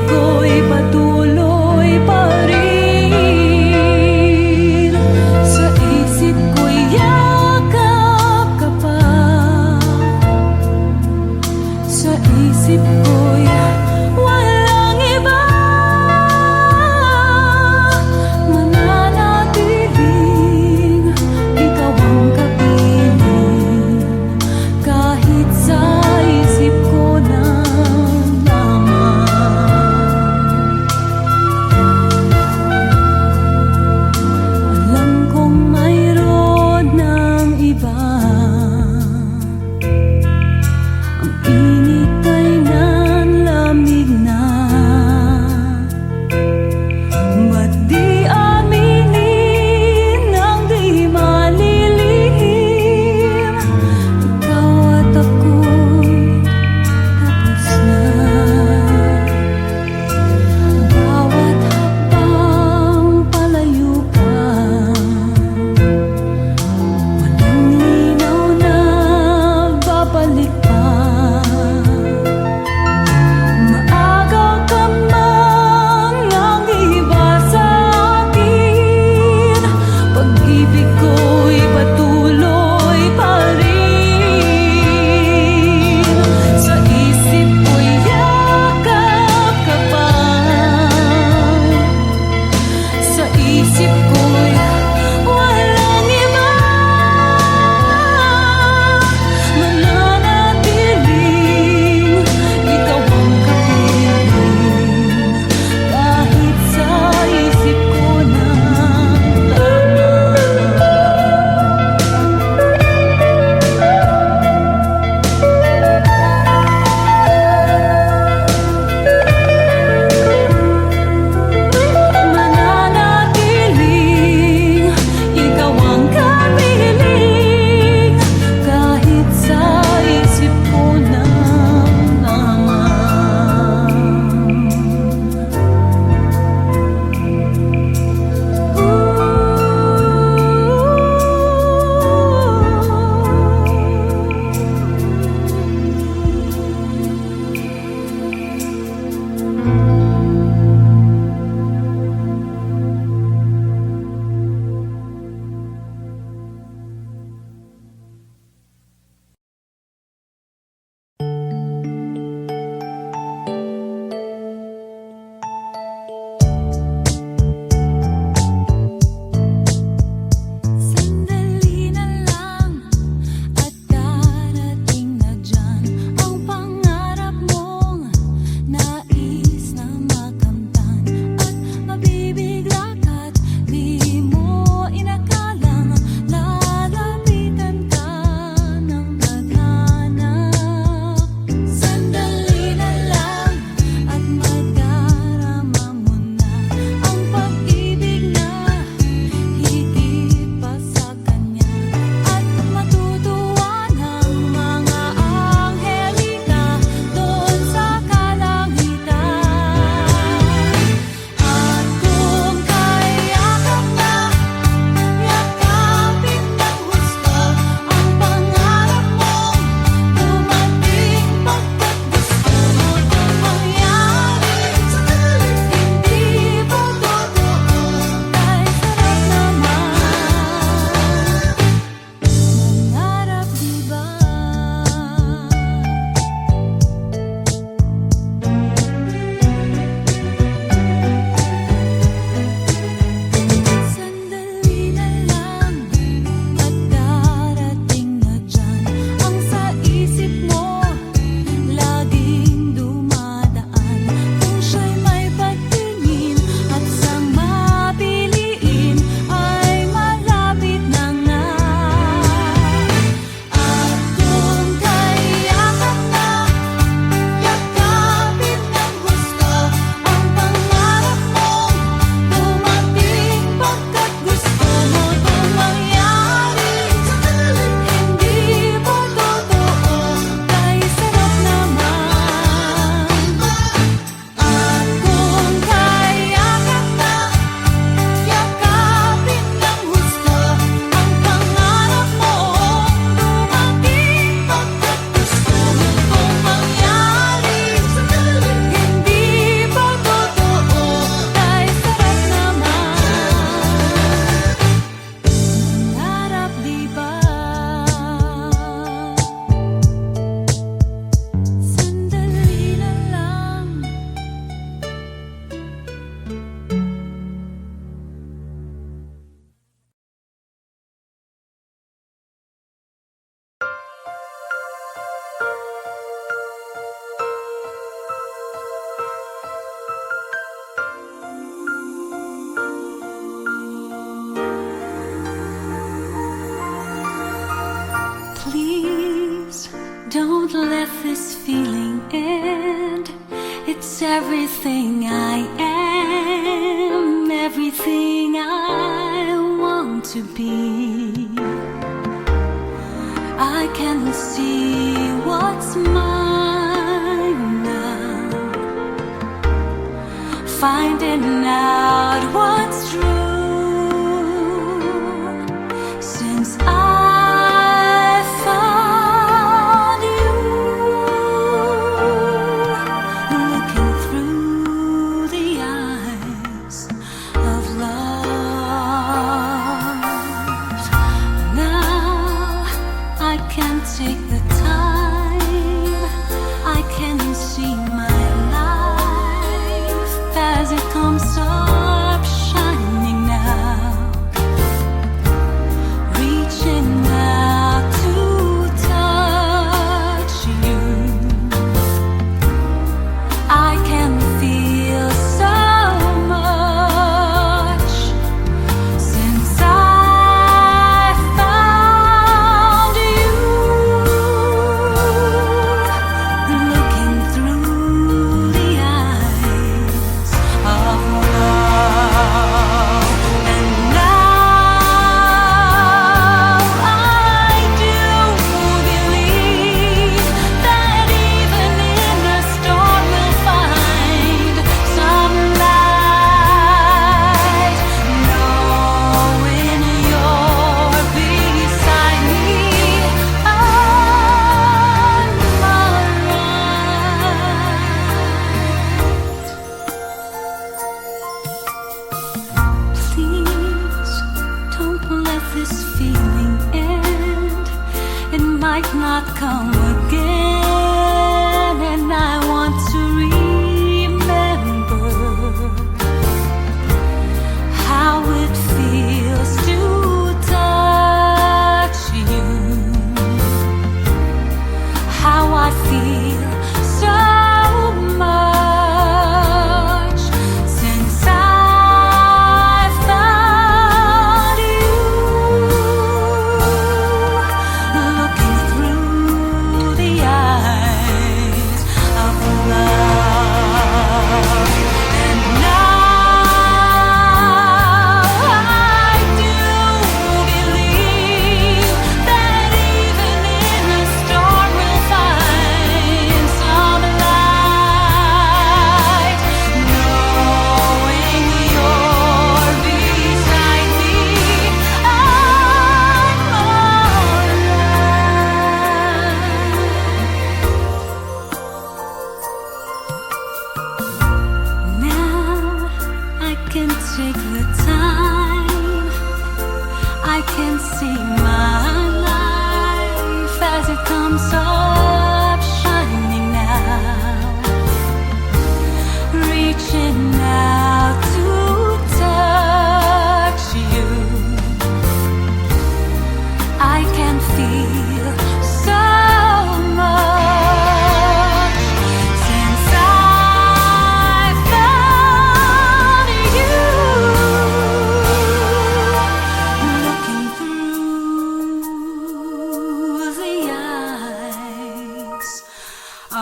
ko'y patuloy pa rin. Sa isip ko'y yakap ka pa. Sa isip ko'y walang iba. Mananatiling ikaw ang kapiling, kahit sa isip ko na lamang. everything I am, everything I want to be. I can see what's mine now, finding out what's true since I found you. Looking through the eyes of love, now I can take the time, I can see my life as it comes up shining now, reaching out to touch you. I can feel so much since I found you. Looking through the eyes of love, and now I do believe that even in a storm we'll find some light, knowing you're beside me on my right. Please don't let this feeling end. It might not come again, and I want to remember how it feels to touch you, how I feel so much since I found you. Looking through the eyes of love, and now I do believe that even in a storm we'll find some light, knowing you're beside me I'm alright. Now I can take the time, I can see my life as it comes up shining now, reaching out to touch you. I can feel so much since I found you. Looking through the eyes of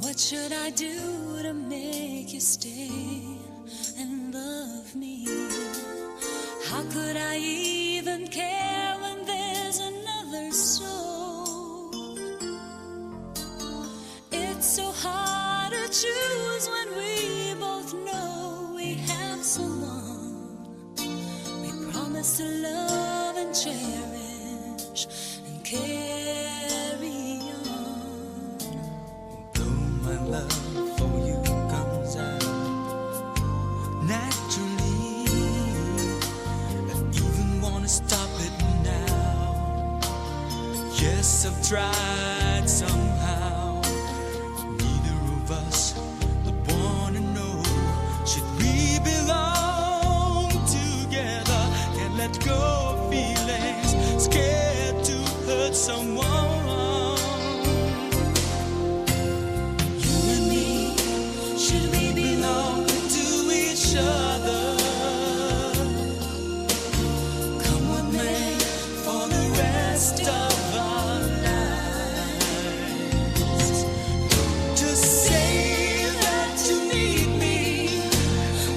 what should I do to make you stay and love me? How could I even care when there's another soul? It's so hard to choose when we both know we have someone we promise to love and cherish and carry on. Though my love tried somehow. Neither of us would want to know, should we belong together? Can't let go of feelings, scared to hurt someone. You and me, should we belong to each other? Come what may, for the rest of our lives. Just say that you need me,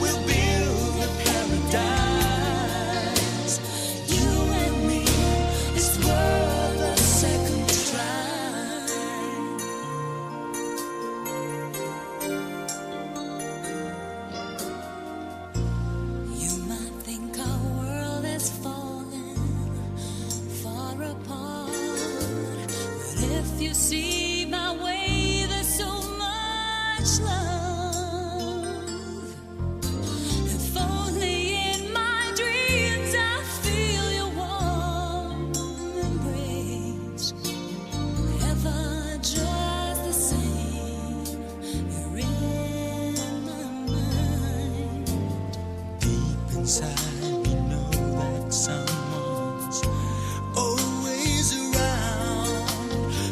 we'll build a paradise. You and me, it's worth a second try. You might think our world has fallen far apart, but if you see my way, there's so much love. If only in my dreams I feel your warm embrace. Ever just the same, you're in my mind. Deep inside, we know that someone's always around,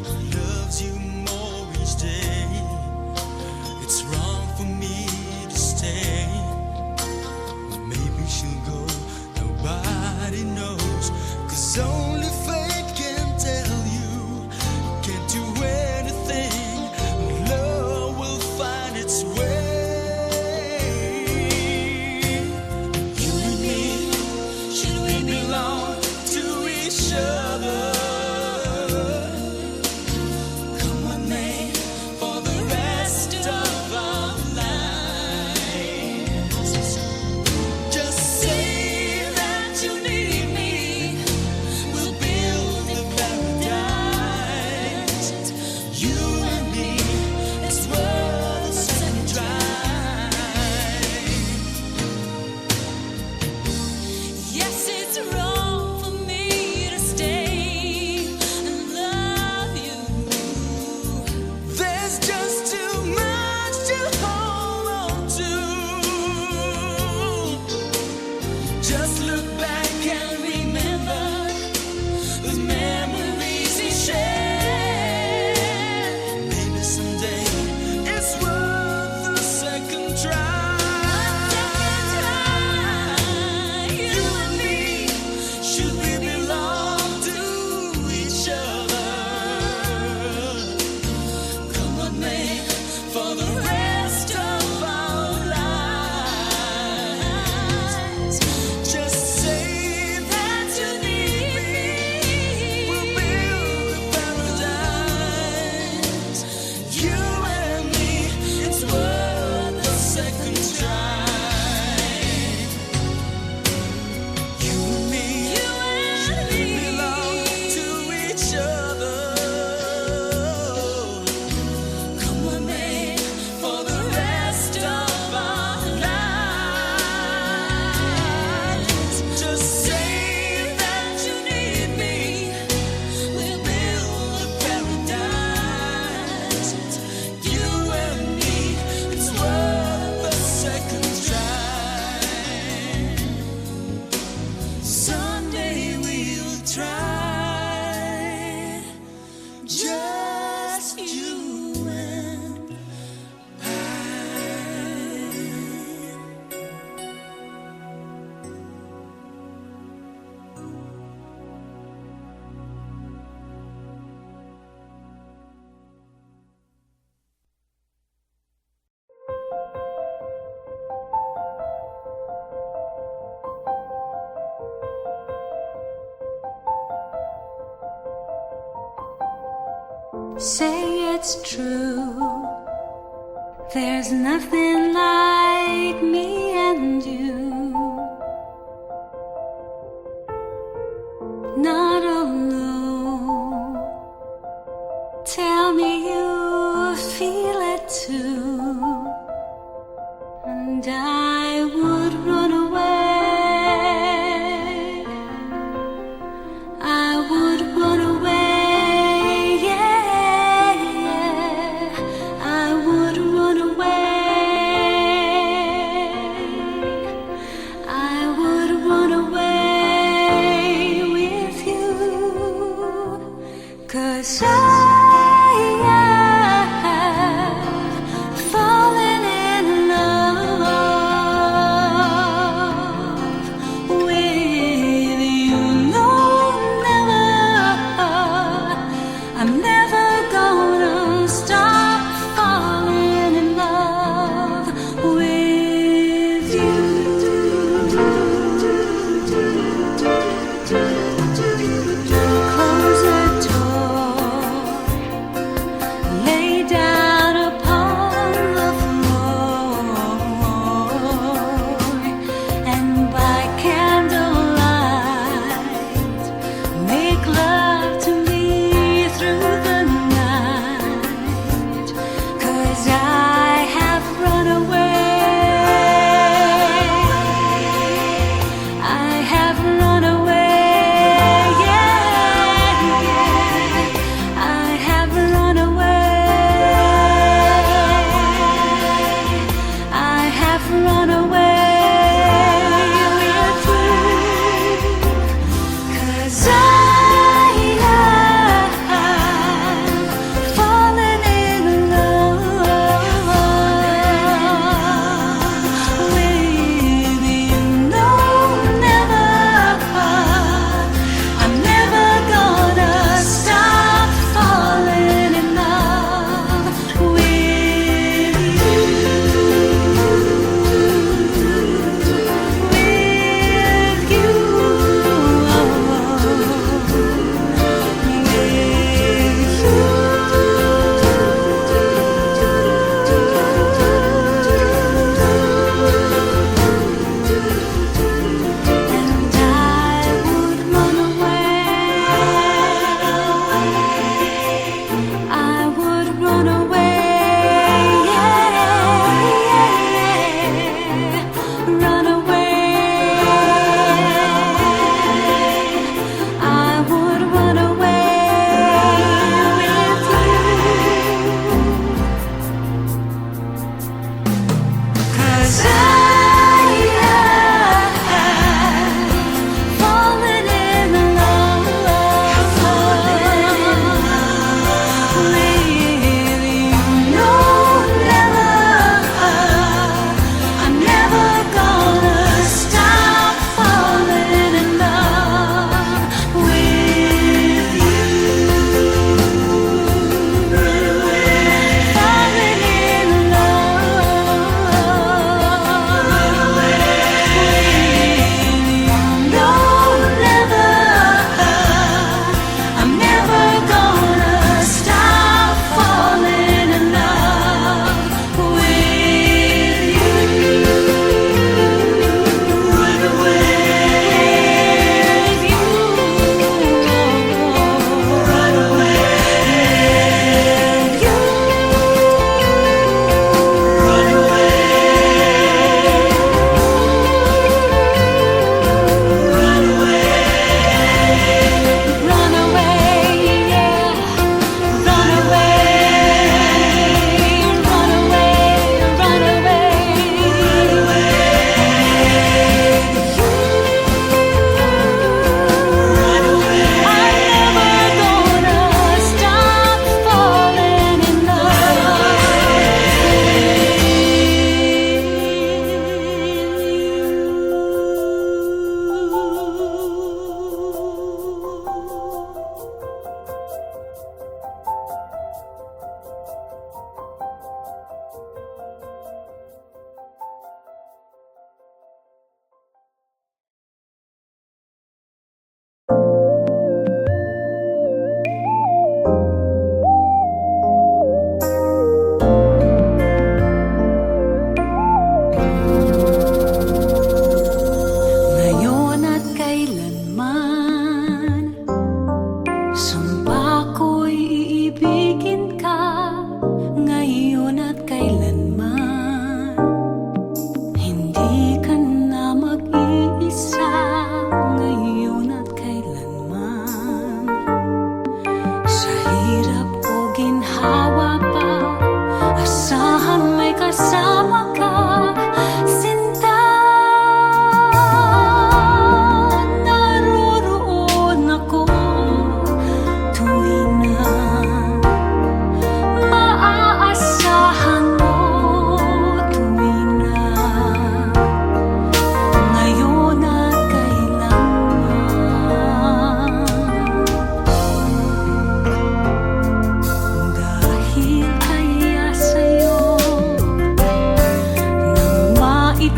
who loves you more each day. It's wrong for me to stay. Maybe she'll go, nobody knows, 'cause only fate can tell you. Can't do anything, love will find its way. You and me, should we belong to each other? Come what may, for the rest of our lives. Just say that you need me, we'll build a paradise. You and me, it's worth a second try. Yes, it's wrong for me to stay and love you. There's just too much to hold on to. Just look back and remember those memories we shared. Maybe someday it's worth a second try. You and me, should we belong to each other? Come what may, for the rest of our lives. Just say that you need me, we'll build a paradise. You and me, it's worth a second try. You and me, should we belong to each other? Come what may, for the rest of our lives. Just say that you need me, we'll build a paradise. You and me, it's worth a second try. Someday we'll try, just you and I. Say it's true, there's nothing like me and you. Not alone. Tell me you feel it too, and I would run away. I would run away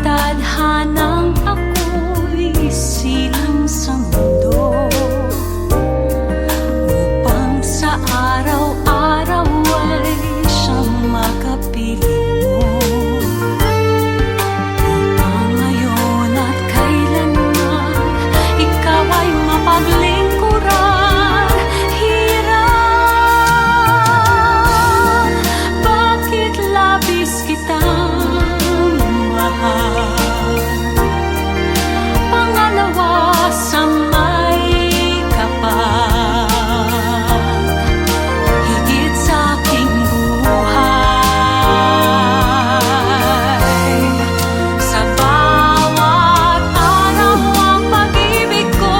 tadhanang ako'y silang sa mundo, upang sa araw-araw ay siyang makapiling mo. Upang ngayon at kailanman ikaw ay mapaglingkuran. Hirap, bakit labis kitang mahal? Pangalawa sa may kapal, higit sa aking buhay. Sa bawat araw ang pag-ibig ko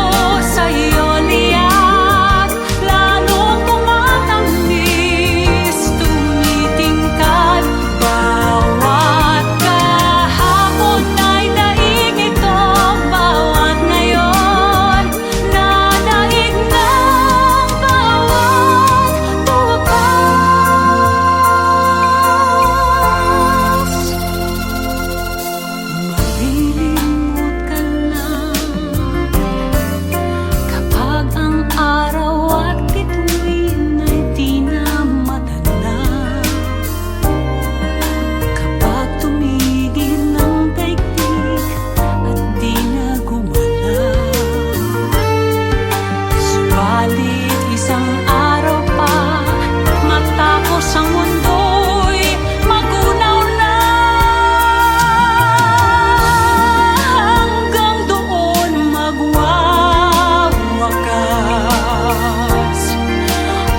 sa'yo liyak, lalong tumatamis, tumitingkad. Bawat kahapon ay daig ito, bawat ngayon nadaig ng bawat bukas. Malilimot ka lang kapag ang araw at bituin ay di na matanaw. Kapag tumigil ang daigdig at di na gumalaw. Subalit isang araw pa matapos ang mundo'y magunaw na. Hanggang doon magwawakas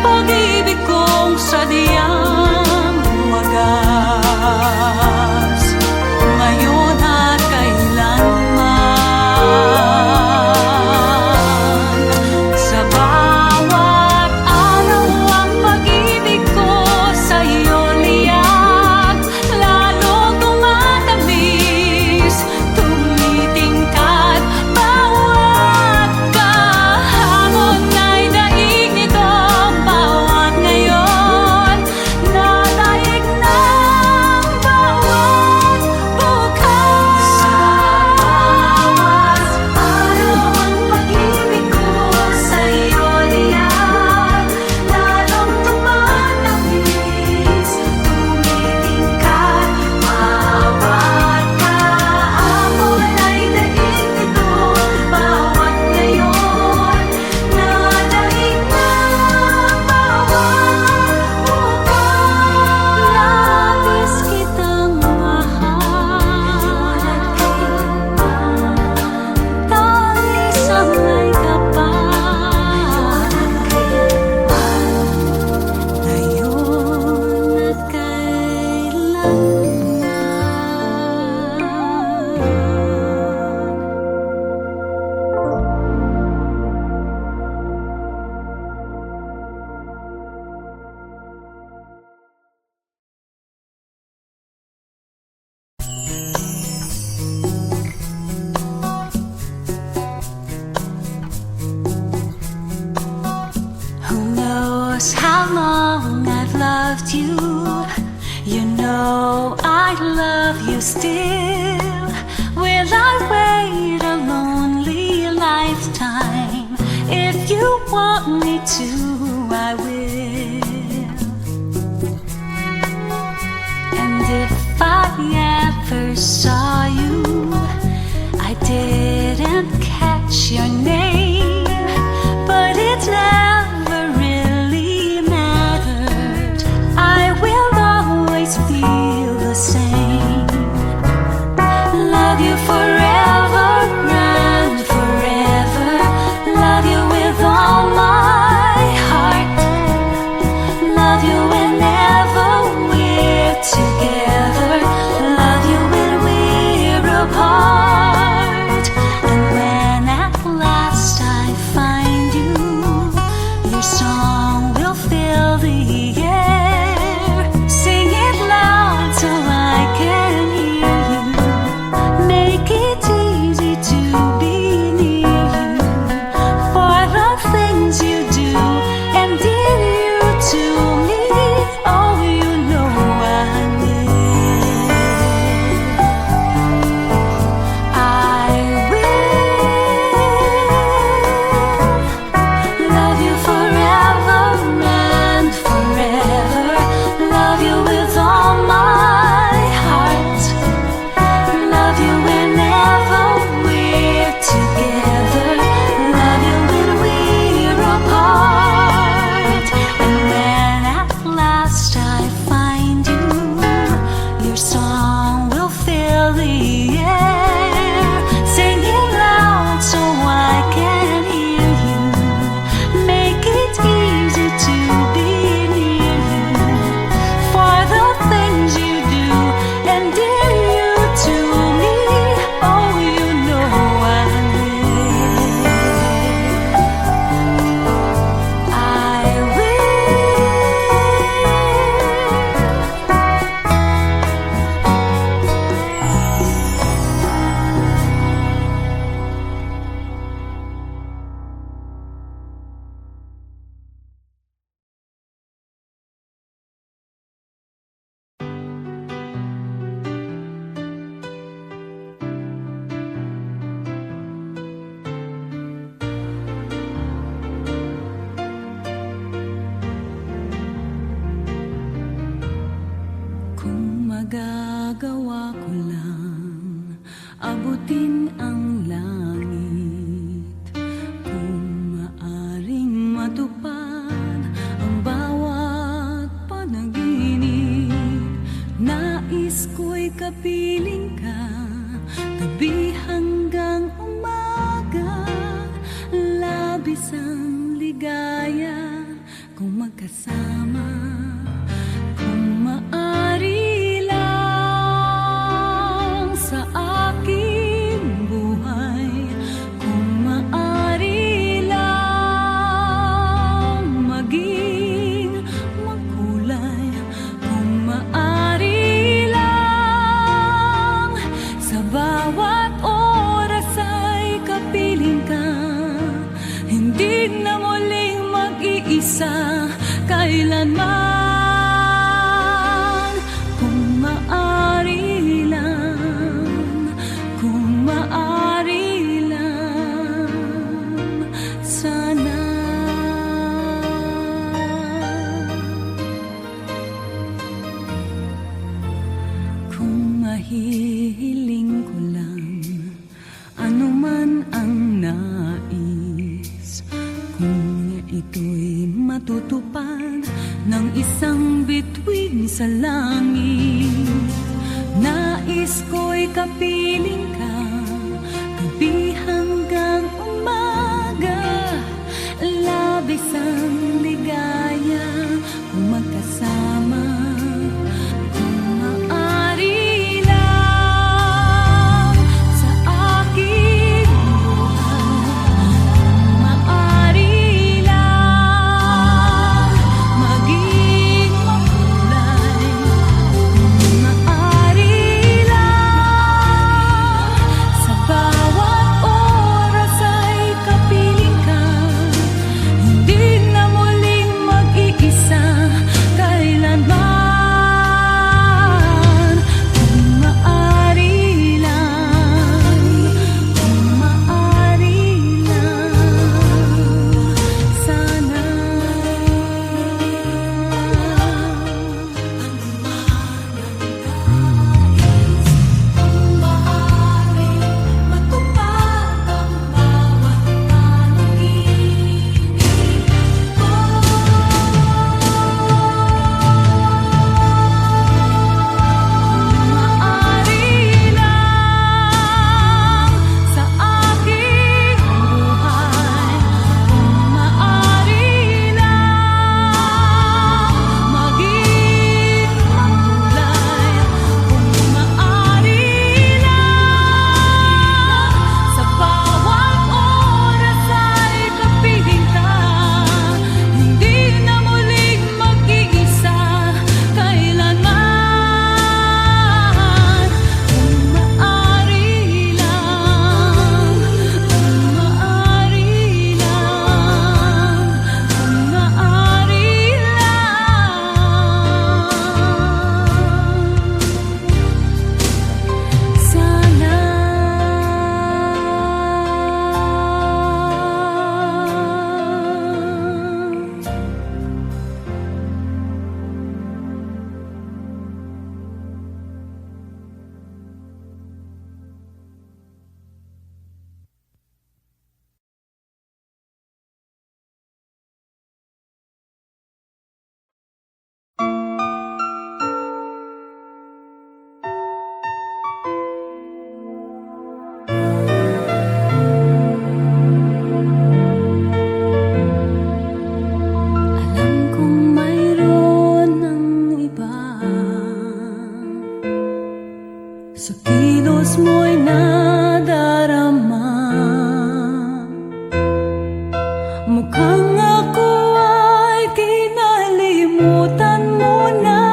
pag-ibig kong sadyang wagas. Ngayon at kailanman, sa bawat araw ang pag-ibig ko sa'yo liyak, lalong tumatamis, tumitingkad. Bawat kahapon ay daig nito, bawat ngayon nadaig ng bawat bukas. Sa bawat araw ang pag-ibig ko sa'yo liyak, lalong tumatamis, tumitingkad. Bawat kahapon ay daig nito, bawat ngayon nadaig ng bawat bukas. Labis kitang mahal, talis ang may kapal. Ngayon at kailanman. Who knows how long I've loved you? You know I love you still. Will I wait a lonely lifetime? If you want me to, I will. And if I ever saw you, I didn't catch your name, but it never really mattered. I will always feel the same. Love you forever and forever. Love you with all my heart. the air, singing loud so I can hear you. Make it easy to be near you, for the things you do and dear you to me. Oh, you know I will. I will. Kung magagawa ko lang abutin ang langit, kung maaring matupad ang bawat panaginip, nais ko'y kapiling ka gabi hanggang umaga. Labis ang ligaya kung magkasama. Kung maaari lang sa aking buhay, kung maaari lang maging makulay, kung maaari lang sa bawat oras ay kapiling ka, hindi na muling mag-iisa kailanman. Hihiling ko lang ano man ang nais, kung ito'y matutupad ng isang bituin sa langit. Nais ko'y kapiling ka gabi hanggang umaga. Labis ang ligaya kung magkasama. Sa kilos mo'y nadarama, mukhang ako ay kinalimutan mo na.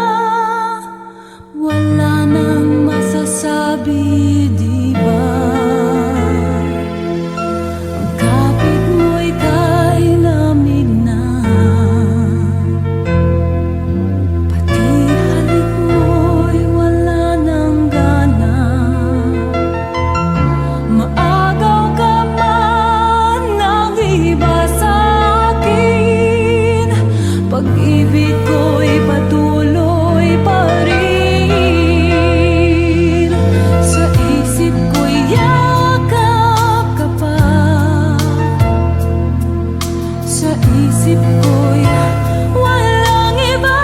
Wala nang masasabi, di ba? Ang kapit mo'y kay lamig na, pati halik mo'y wala nang gana. Maagaw ka man ng iba sa akin, pag-ibig ko'y patuloy pa rin. Sa isip ko'y yakap ka pa, sa isip ko'y walang iba.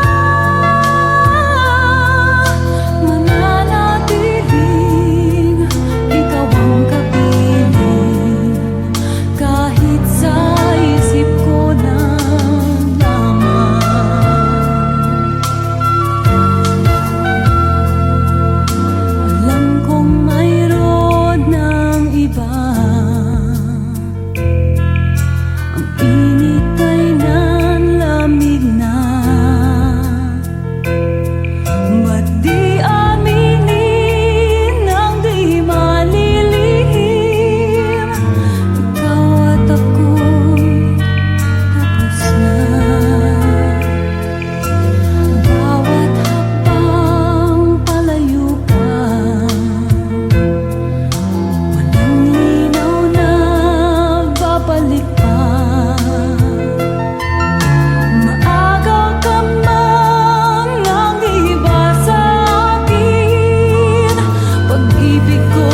Mananatiling ikaw ang kapiling, kahit sa isip ko na lamang. Alam kong mayroon ng iba, ang init ay nanlamig na. Ba't di aminin ang di malilihim? Ikaw at ako'y tapos na. Bawat hakbang palayo pa, walang linaw na babalik pa. Maagaw ka man ng iba sa akin, pag-ibig ko